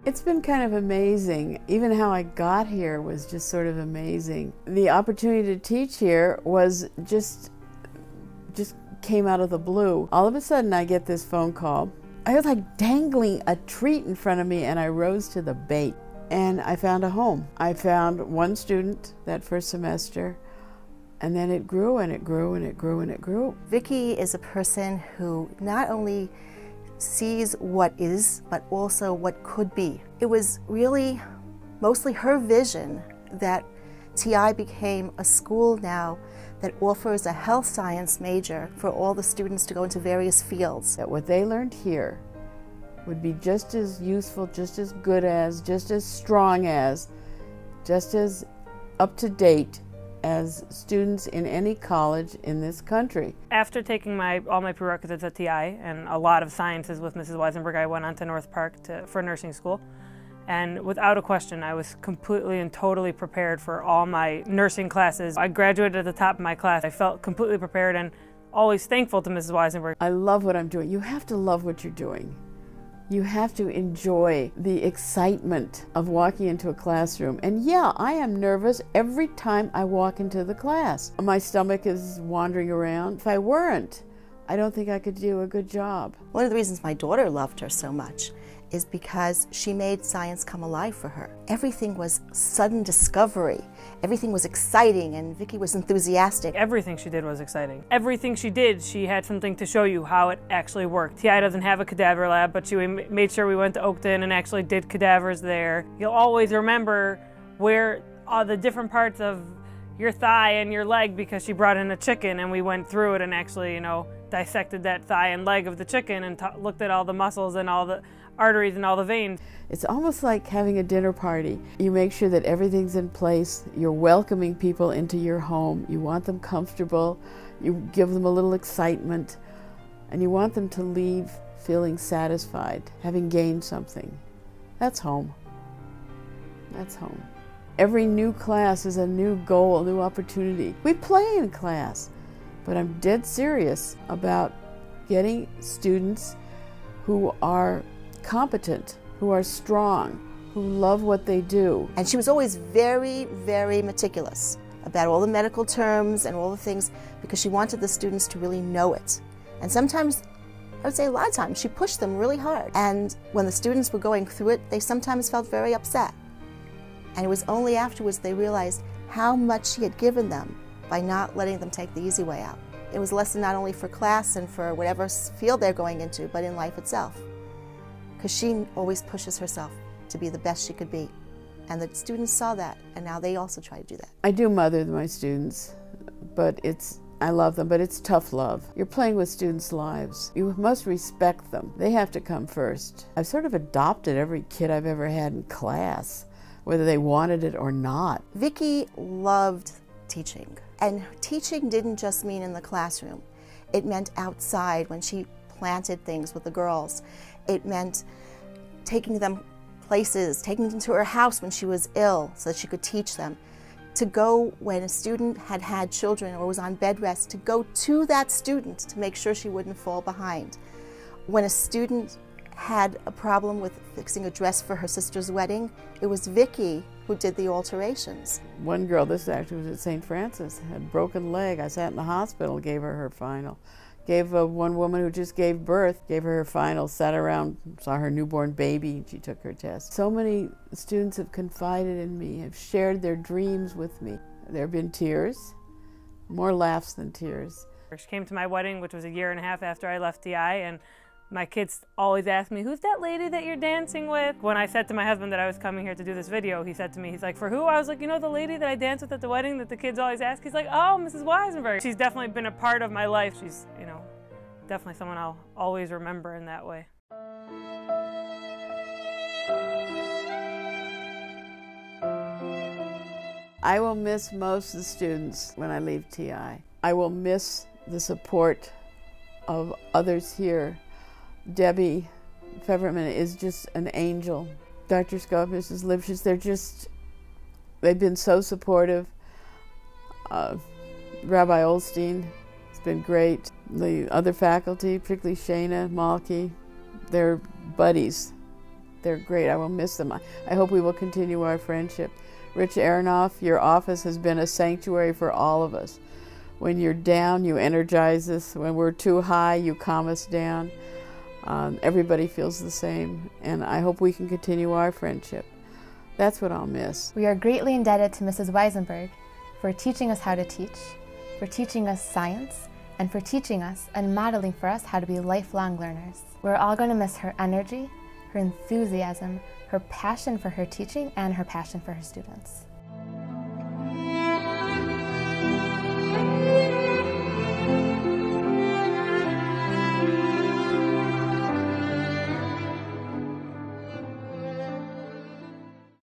It's been kind of amazing. Even how I got here was just sort of amazing. The opportunity to teach here was just came out of the blue. All of a sudden I get this phone call. I was like dangling a treat in front of me, and I rose to the bait. And I found a home. I found one student that first semester, and then it grew and it grew and it grew and it grew. Vicky is a person who not only sees what is, but also what could be. It was really mostly her vision that TI became a school now that offers a health science major for all the students to go into various fields. That what they learned here would be just as useful, just as good as, just as strong as, just as up to date as students in any college in this country. After taking all my prerequisites at TI and a lot of sciences with Mrs. Weisenberg, I went on to North Park for nursing school. And without a question, I was completely and totally prepared for all my nursing classes. I graduated at the top of my class. I felt completely prepared and always thankful to Mrs. Weisenberg. I love what I'm doing. You have to love what you're doing. You have to enjoy the excitement of walking into a classroom. And yeah, I am nervous every time I walk into the class. My stomach is wandering around. If I weren't, I don't think I could do a good job. One of the reasons my daughter loved her so much is because she made science come alive for her. Everything was sudden discovery. Everything was exciting, and Vicky was enthusiastic. Everything she did was exciting. Everything she did, she had something to show you how it actually worked. TI doesn't have a cadaver lab, but she made sure we went to Oakton and actually did cadavers there. You'll always remember where all the different parts of your thigh and your leg, because she brought in a chicken and we went through it and actually, dissected that thigh and leg of the chicken and looked at all the muscles and all the arteries and all the veins. It's almost like having a dinner party. You make sure that everything's in place. You're welcoming people into your home. You want them comfortable. You give them a little excitement. And you want them to leave feeling satisfied, having gained something. That's home. That's home. Every new class is a new goal, a new opportunity. We play in class, but I'm dead serious about getting students who are competent, who are strong, who love what they do. And she was always very, very meticulous about all the medical terms and all the things, because she wanted the students to really know it. And sometimes, I would say a lot of times, she pushed them really hard. And when the students were going through it, they sometimes felt very upset. And it was only afterwards they realized how much she had given them by not letting them take the easy way out. It was a lesson not only for class and for whatever field they're going into, but in life itself. Because she always pushes herself to be the best she could be. And the students saw that, and now they also try to do that. I do mother my students, but I love them, but it's tough love. You're playing with students' lives. You must respect them. They have to come first. I've sort of adopted every kid I've ever had in class, whether they wanted it or not. Vicky loved teaching. And teaching didn't just mean in the classroom. It meant outside when she planted things with the girls. It meant taking them places, taking them to her house when she was ill so that she could teach them. To go when a student had had children or was on bed rest, to go to that student to make sure she wouldn't fall behind. When a student had a problem with fixing a dress for her sister's wedding, it was Vicky who did the alterations. One girl, this actually was at St. Francis, had a broken leg. I sat in the hospital, gave her final. Gave one woman who just gave birth, gave her final, sat around, saw her newborn baby, she took her test. So many students have confided in me, have shared their dreams with me. There have been tears, more laughs than tears. She came to my wedding, which was a year and a half after I left TI, and my kids always ask me, who's that lady that you're dancing with? When I said to my husband that I was coming here to do this video, he said to me, he's like, for who? I was like, the lady that I danced with at the wedding that the kids always ask? He's like, oh, Mrs. Weisenberg. She's definitely been a part of my life. She's, definitely someone I'll always remember in that way. I will miss most of the students when I leave TI. I will miss the support of others here. Debbie Feverman is just an angel. Dr. Scott, Mrs. Lipschitz, they've been so supportive. Rabbi Olstein has been great. The other faculty, particularly Shana, Malky, they're buddies. They're great. I will miss them. I hope we will continue our friendship. Rich Aronoff, your office has been a sanctuary for all of us. When you're down, you energize us. When we're too high, you calm us down. Everybody feels the same, and I hope we can continue our friendship. That's what I'll miss. We are greatly indebted to Mrs. Weisenberg for teaching us how to teach, for teaching us science, and for teaching us and modeling for us how to be lifelong learners. We're all going to miss her energy, her enthusiasm, her passion for her teaching, and her passion for her students.